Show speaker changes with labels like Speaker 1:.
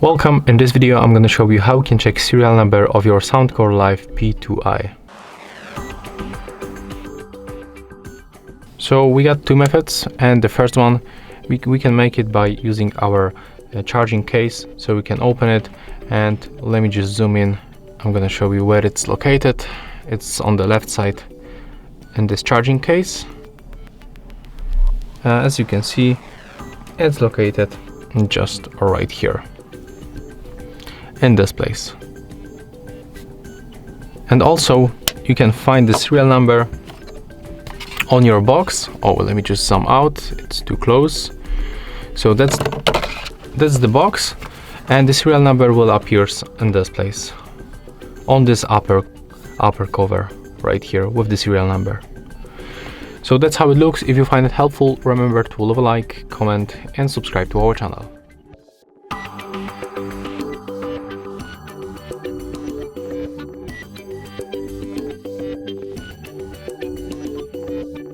Speaker 1: Welcome. In this video I'm going to show you how you can check serial number of your SoundCore Life P2i. So we got two methods, and the first one we can make it by using our charging case. So we can open it, and let me just zoom in. I'm going to show you where it's located. It's on the left side in this charging case. As you can see, it's located just right here in this place. And also you can find the serial number on your box. Oh, let me just zoom out, it's too close. So that's the box, and the serial number will appear in this place on this upper cover right here with the serial number. So that's how it looks. If you find it helpful, remember to leave a like, comment and subscribe to our channel.